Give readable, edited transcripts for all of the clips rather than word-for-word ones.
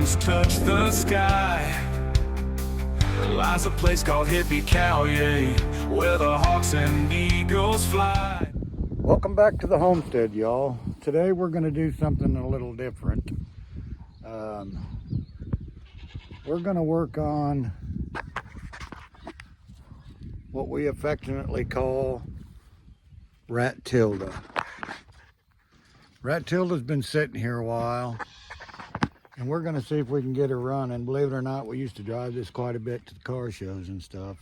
wings touch the sky, lies a place called Hippy-Cow-Yay, where the hawks and eagles fly. Welcome back to the homestead, y'all. Today we're going to do something a little different. We're going to work on what we affectionately call rat tilde. Rat tilde's been sitting here a while, and we're going to see if we can get her running. Believe it or not, we used to drive this quite a bit to the car shows and stuff.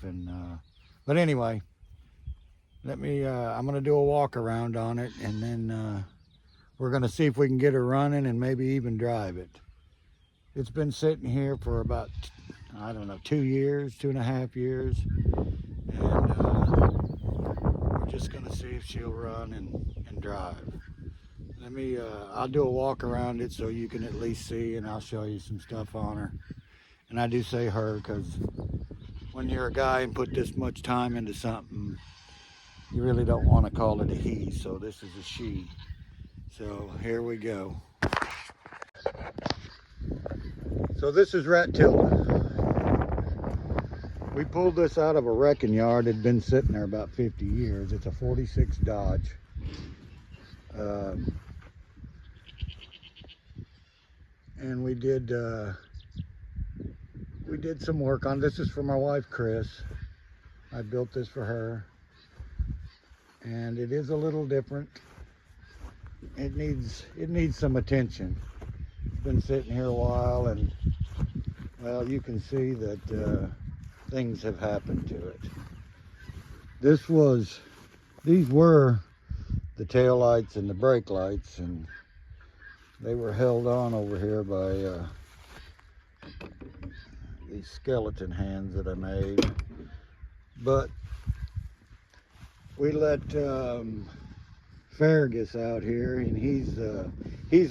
But anyway, I'm going to do a walk around on it, and then we're going to see if we can get her running and maybe even drive it. It's been sitting here for about, I don't know, 2 years, 2.5 years. And we're just going to see if she'll run and drive. I'll do a walk around it so you can at least see, and I'll show you some stuff on her. And I do say her because when you're a guy and put this much time into something, you really don't want to call it a he, so this is a she. So here we go. So this is rat tilde. We pulled this out of a wrecking yard. It had been sitting there about 50 years. It's a 46 Dodge. And we did some work on this. Is for my wife, Chris. I built this for her. And it is a little different. It needs some attention. It's been sitting here a while, and well, you can see that things have happened to it. These were the tail lights and the brake lights, and they were held on over here by these skeleton hands that I made. But we let Fergus out here, and he's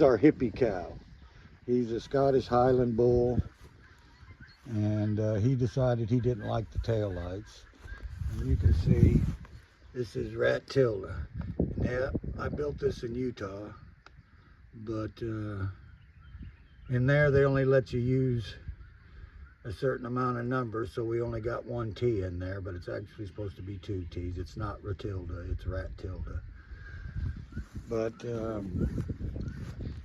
our hippie cow. He's a Scottish Highland bull, and he decided he didn't like the tail lights. And you can see this is rat tilde. Yeah, I built this in Utah, but in there they only let you use a certain amount of numbers, so we only got 1 T in there, but it's actually supposed to be 2 T's. It's not ratilde, it's rat tilde. But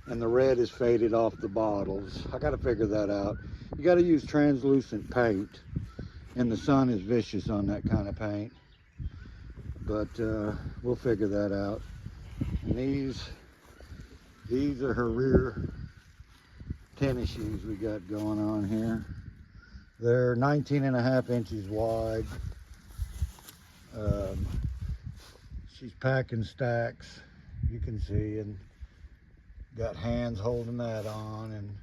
and the red is faded off the bottles. I got to figure that out. You got to use translucent paint, and the sun is vicious on that kind of paint. But we'll figure that out. And these are her rear tennis shoes we got going on here. They're 19.5 inches wide. She's packing stacks, you can see, and got hands holding that on, and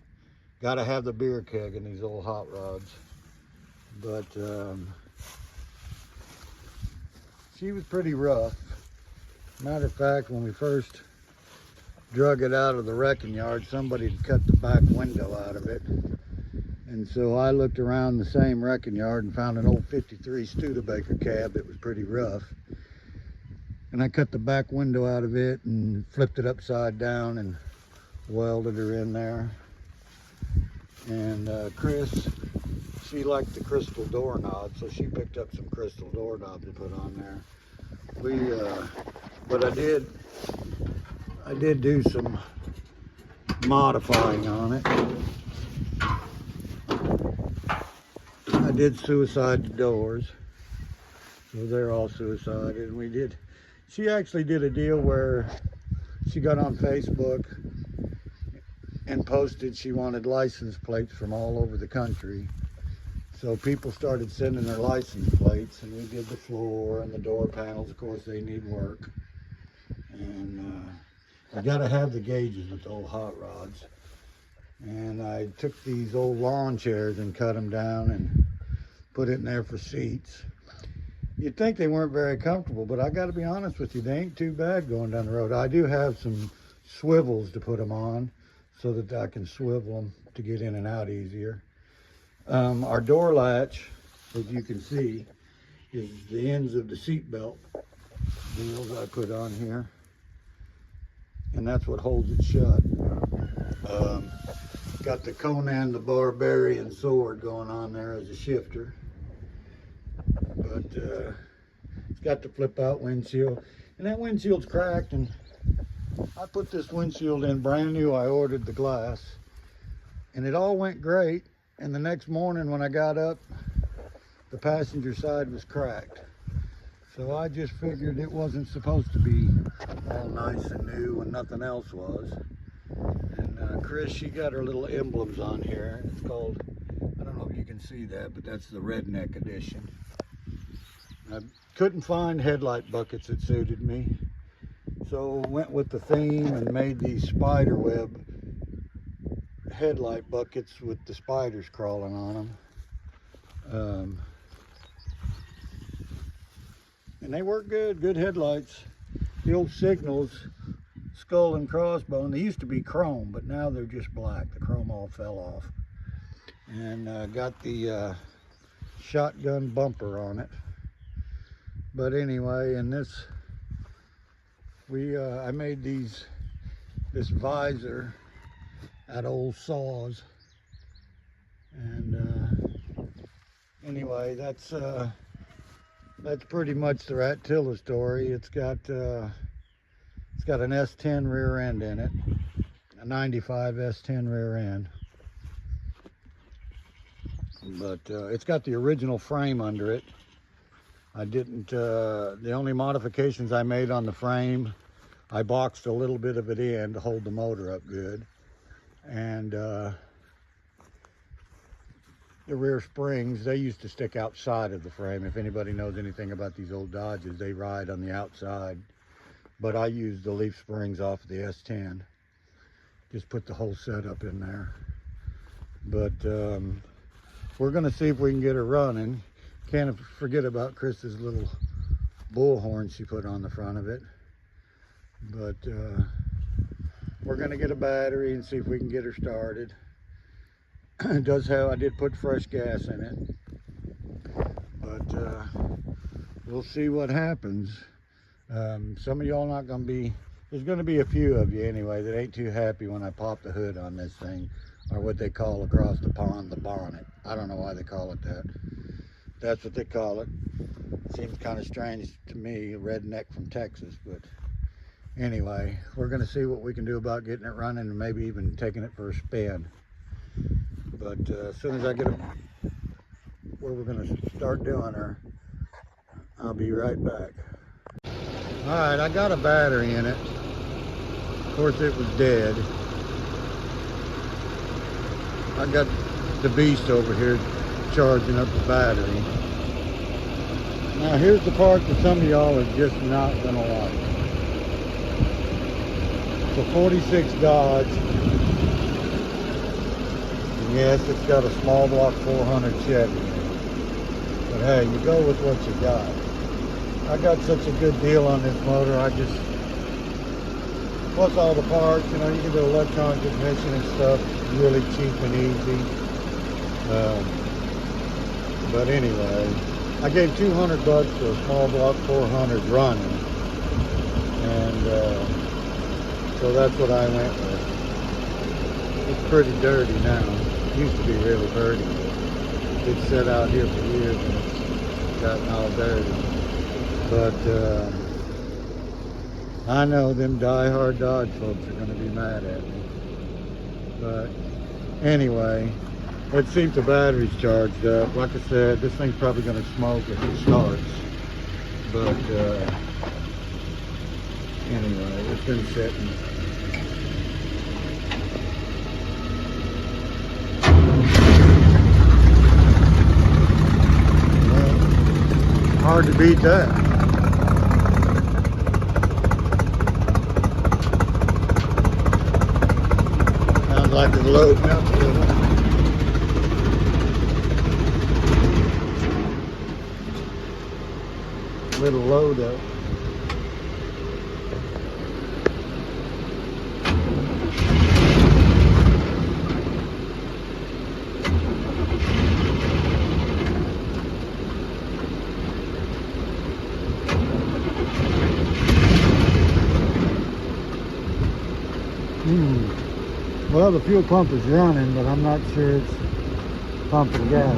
got to have the beer keg in these old hot rods. But she was pretty rough. Matter of fact, when we first drug it out of the wrecking yard, somebody had cut the back window out of it. And so I looked around the same wrecking yard and found an old 53 Studebaker cab that was pretty rough. And I cut the back window out of it and flipped it upside down and welded her in there. And Chris, she liked the crystal doorknob, so she picked up some crystal doorknob to put on there. But I did do some modifying on it. I did suicide the doors, so they're all suicided. And she actually did a deal where she got on Facebook and posted she wanted license plates from all over the country. So people started sending their license plates, and we did the floor and the door panels. Of course, they need work. And I gotta have the gauges with the old hot rods. And I took these old lawn chairs and cut them down and put it in there for seats. You'd think they weren't very comfortable, but I gotta be honest with you, they ain't too bad going down the road. I do have some swivels to put them on so that I can swivel them to get in and out easier. Our door latch, as you can see, is the ends of the seat belt deals I put on here, and that's what holds it shut. got the Conan the Barbarian sword going on there as a shifter. But it's got the flip out windshield. And that windshield's cracked, and I put this windshield in brand new. I ordered the glass, and it all went great. And the next morning when I got up, the passenger side was cracked. So I just figured it wasn't supposed to be all nice and new when nothing else was. And Chris, she got her little emblems on here. It's called, I don't know if you can see that, but that's the redneck edition. I couldn't find headlight buckets that suited me, so went with the theme and made these spider web headlight buckets with the spiders crawling on them. And they work good headlights. The old Signals, skull and crossbone, they used to be chrome, but now they're just black. The chrome all fell off. And got the shotgun bumper on it. But anyway, in this, I made this visor out of old saws. And anyway, that's pretty much the Rattilla story. It's got an S10 rear end in it, a 95 S10 rear end. But it's got the original frame under it. I didn't, the only modifications I made on the frame, I boxed a little bit of it in to hold the motor up good. And the rear springs, they used to stick outside of the frame. If anybody knows anything about these old Dodges, they ride on the outside. But I used the leaf springs off of the S10. Just put the whole setup in there. But we're gonna see if we can get her running. Can't forget about Chris's little bullhorn she put on the front of it. But we're gonna get a battery and see if we can get her started. It does have, I did put fresh gas in it, but we'll see what happens. Some of y'all not gonna be, there's gonna be a few of you anyway that ain't too happy when I pop the hood on this thing, or what they call across the pond the bonnet. I don't know why they call it that. That's what they call it. Seems kind of strange to me, a redneck from Texas, but anyway, we're gonna see what we can do about getting it running and maybe even taking it for a spin. But as soon as I get it where we're going to start doing her, I'll be right back. All right, I got a battery in it. Of course, it was dead. I got the beast over here charging up the battery. Now, here's the part that some of y'all are just not going to like. It's a 46 Dodge. Yes, it's got a small block 400 Chevy. But hey, you go with what you got. I got such a good deal on this motor, plus all the parts, you know, you can do electronic ignition and stuff really cheap and easy. But anyway, I gave $200 for a small block 400 running. And so that's what I went with. It's pretty dirty now. Used to be really dirty. It's set out here for years and it's gotten all dirty. But I know them die-hard Dodge folks are going to be mad at me. But anyway, let's see if the battery's charged up. Like I said, this thing's probably going to smoke if it starts. But anyway, it's been sitting. Hard to beat that. Sounds like it's loading up a little. Little load up. Well, the fuel pump is running, but I'm not sure it's pumping gas.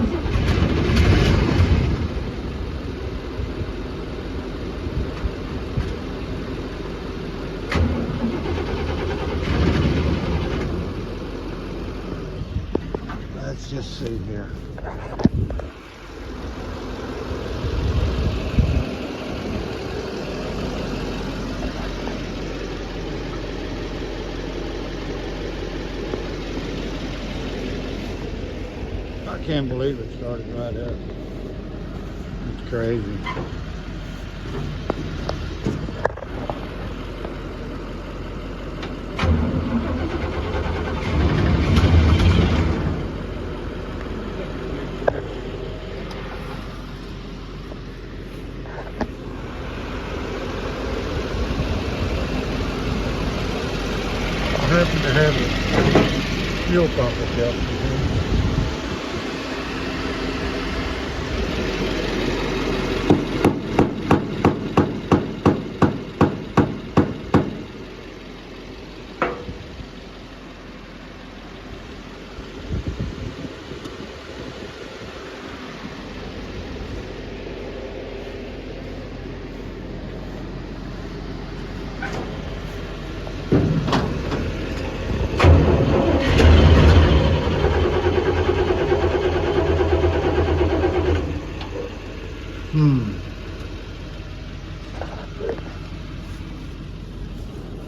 Let's just see here. I can't believe it started right up. It's crazy. I happen to have a fuel pump adjustment.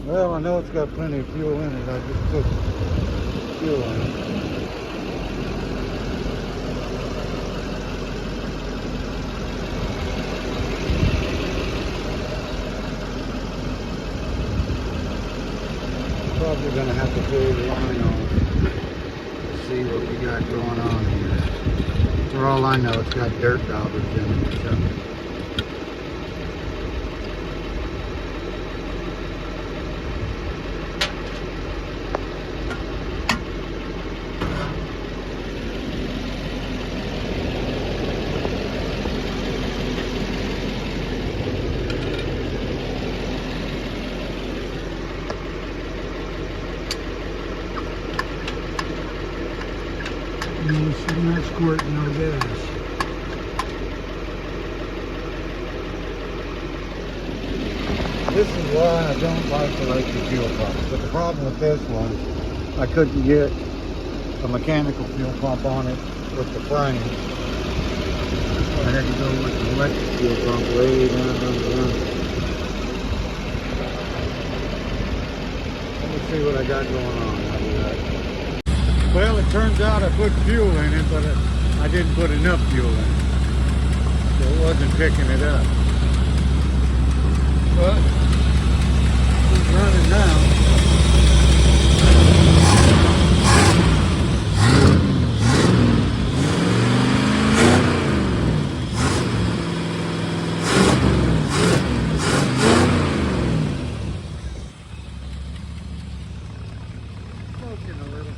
Well, I know it's got plenty of fuel in it. I just put fuel in it. Probably gonna have to pull the line off to see what we got going on here. For all I know, it's got dirt daubers in it or something. She's not squirting no gas. This is why I don't like electric fuel pumps. But the problem with this one, I couldn't get a mechanical fuel pump on it with the frame. I had to go with an electric fuel pump way down under. Let me see what I got going on. Well, it turns out I put fuel in it, but I didn't put enough fuel in it. So it wasn't picking it up. But it's running now. Smoking a little.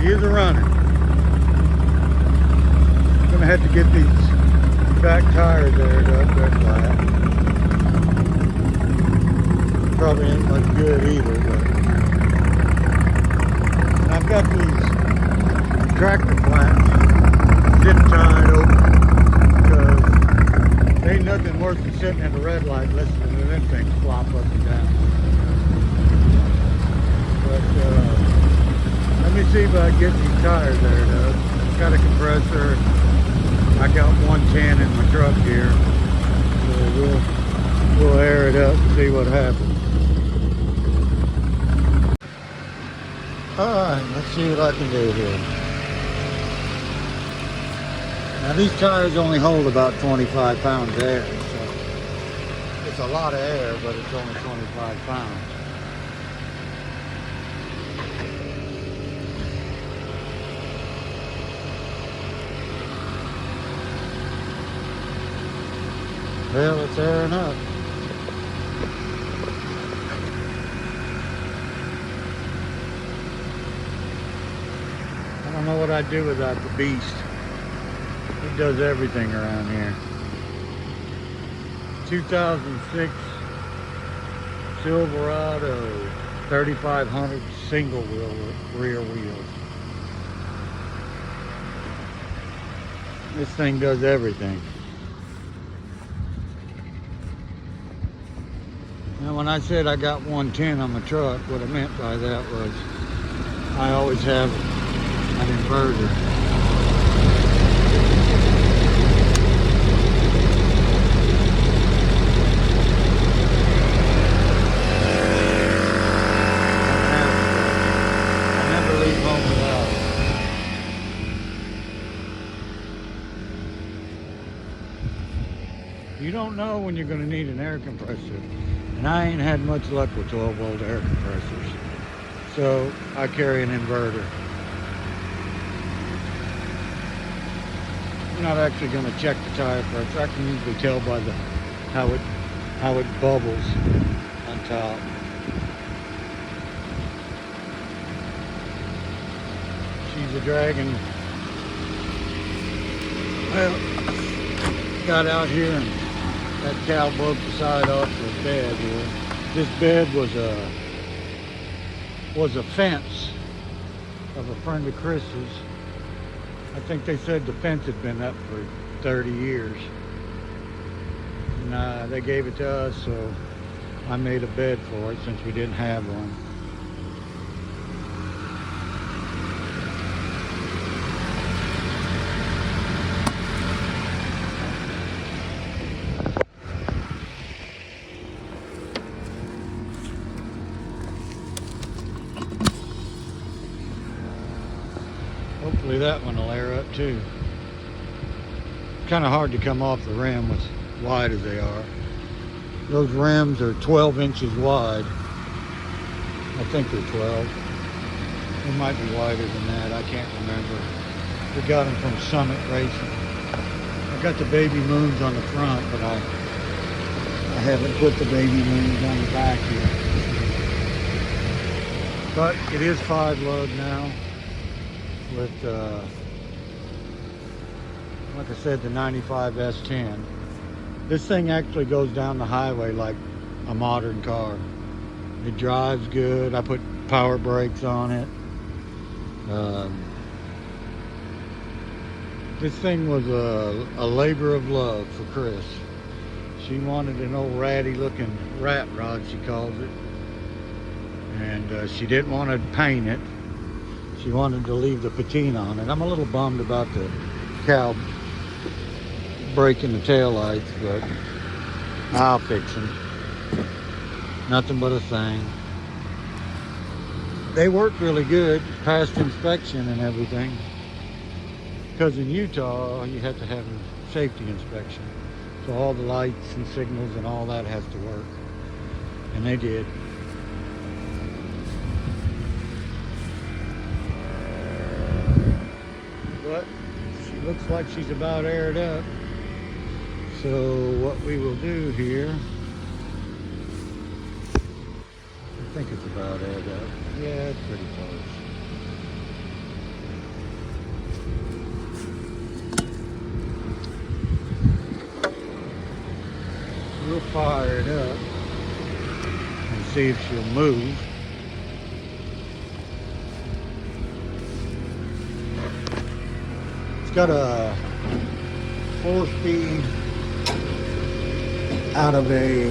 She is running. I'm gonna have to get these back tires aired up. They're flat. Probably ain't much good either, but and I've got these tractor flaps zip tied open because ain't nothing worse than sitting at a red light listening to them things flop up and down. But let me see if I can get these tires aired up. Got a compressor. I got 110 in my truck here. So we'll air it up and see what happens. Alright, let's see what I can do here. Now these tires only hold about 25 pounds of air. So it's a lot of air, but it's only 25 pounds. Well, it's airing up. I don't know what I'd do without the beast. It does everything around here. 2006 Silverado 3500 single wheel rear wheels. This thing does everything. Now when I said I got 110 on my truck, what I meant by that was I always have an inverter. You don't know when you're going to need an air compressor, and I ain't had much luck with 12-volt air compressors, so I carry an inverter. I'm not actually going to check the tire pressure. I can usually tell by how it bubbles on top. She's a dragon. Well, got out here and that cow broke the side off the bed here. This bed was a fence of a friend of Chris's. I think they said the fence had been up for 30 years. And they gave it to us, so I made a bed for it since we didn't have one. Hopefully that one will air up too. Kind of hard to come off the rim as wide as they are. Those rims are 12 inches wide. I think they're 12. They might be wider than that. I can't remember. We got them from Summit Racing. I got the baby moons on the front, but I haven't put the baby moons on the back yet. But it is 5 lug now. With, like I said, the 95 S10. This thing actually goes down the highway like a modern car. It drives good. I put power brakes on it. This thing was a labor of love for Chris. She wanted an old ratty looking rat rod, she calls it. And she didn't want to paint it. She wanted to leave the patina on it. I'm a little bummed about the cow breaking the taillights, but I'll fix them. Nothing but a thing. They work really good, passed inspection and everything. Because in Utah, you have to have a safety inspection. So all the lights and signals and all that has to work. And they did. But she looks like she's about aired up. So what we will do here, I think it's about aired up. Yeah, it's pretty close. We'll fire it up and see if she'll move. It's got a 4-speed out of a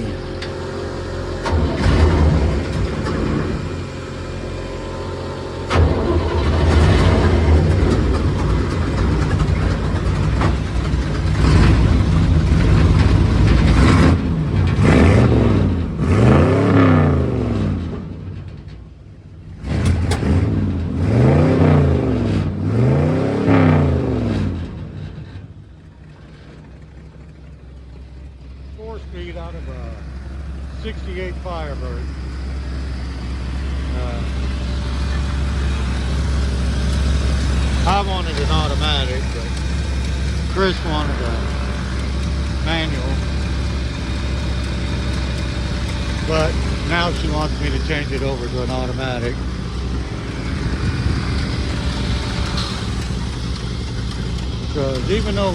out of a 68 Firebird. I wanted an automatic, but Chris wanted a manual. But now she wants me to change it over to an automatic. Because even though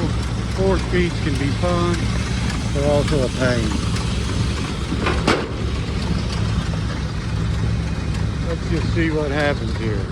4 speeds can be fun, They're also a pain. Let's just see what happens here.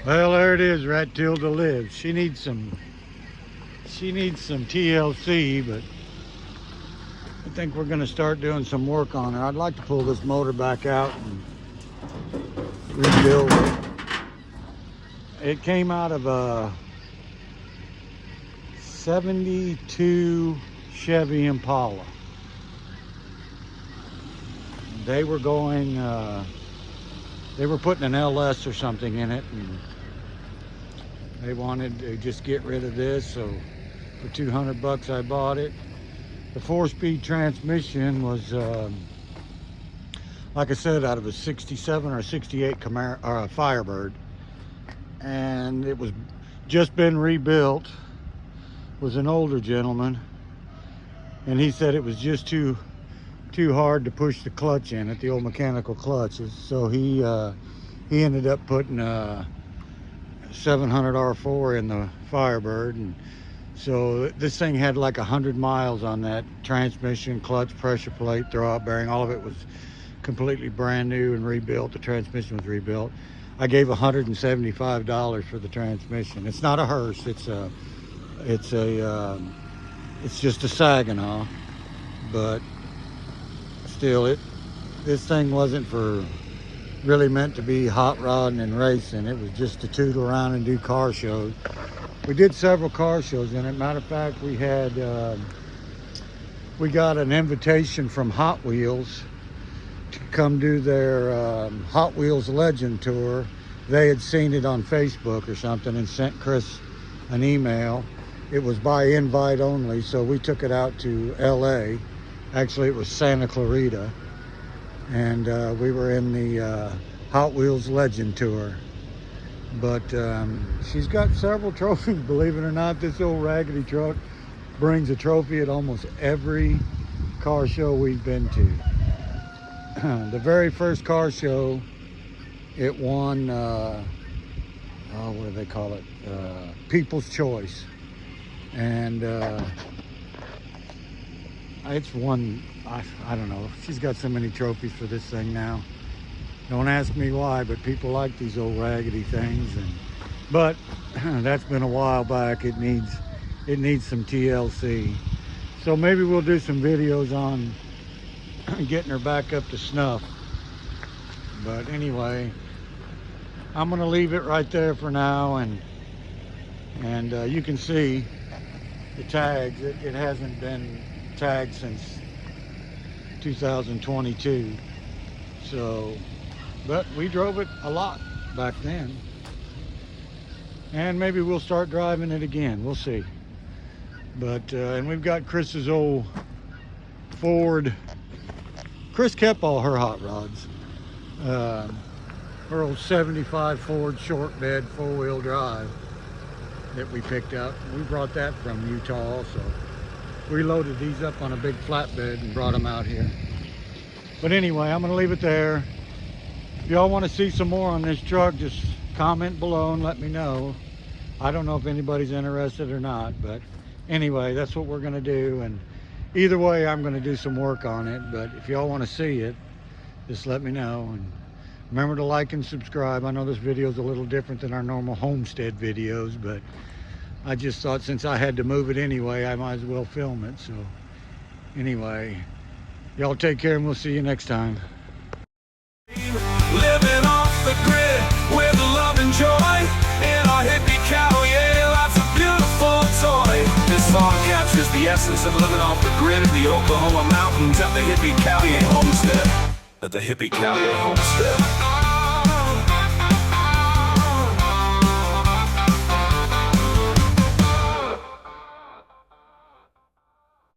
Well, there it is, Ratilda lives. She needs some TLC, but I think we're gonna start doing some work on her. I'd like to pull this motor back out and rebuild it. It came out of a 72 Chevy Impala. They were going, they were putting an LS or something in it, and they wanted to just get rid of this, so for 200 bucks I bought it. The 4-speed transmission was, like I said, out of a 67 or 68 Camaro, or a Firebird, and it was just been rebuilt. Was an older gentleman, and he said it was just too hard to push the clutch in it, the old mechanical clutches. So he ended up putting a 700 R4 in the Firebird, and so this thing had like 100 miles on that transmission, clutch, pressure plate, throwout bearing. All of it was completely brand new and rebuilt. The transmission was rebuilt. I gave $175 for the transmission. It's not a hearse. It's just a Saginaw, but still, this thing wasn't really meant to be hot rodding and racing. It was just to tootle around and do car shows. We did several car shows in it. Matter of fact, we got an invitation from Hot Wheels to come do their Hot Wheels Legend Tour. They had seen it on Facebook or something and sent Chris an email. It was by invite only, so we took it out to LA. Actually, it was Santa Clarita, and we were in the Hot Wheels Legend Tour. But she's got several trophies, believe it or not. This old raggedy truck brings a trophy at almost every car show we've been to. The very first car show, it won, what do they call it? People's Choice. And it's won, I don't know. She's got so many trophies for this thing now. Don't ask me why, but people like these old raggedy things. But that's been a while back. It needs some TLC. So maybe we'll do some videos on getting her back up to snuff. But anyway, I'm gonna leave it right there for now, and you can see the tags. It hasn't been tagged since 2022. So, but we drove it a lot back then, and maybe we'll start driving it again. We'll see. But and we've got Chris's old Ford. Chris kept all her hot rods. Her old 75 Ford short bed 4-wheel drive that we picked up. We brought that from Utah also. We loaded these up on a big flatbed and brought them out here. But anyway, I'm gonna leave it there. If y'all want to see some more on this truck, just comment below and let me know. I don't know if anybody's interested or not, but anyway, that's what we're gonna do. And either way, I'm gonna do some work on it. But if y'all want to see it, just let me know. And remember to like and subscribe. I know this video is a little different than our normal Homestead videos, but I just thought since I had to move it anyway, I might as well film it. So anyway, y'all take care, and we'll see you next time. Living off the grid. masses and living off the grid of the Oklahoma mountains at the Hippy-Cow-Yay Homestead. At the Hippy-Cow-Yay Homestead.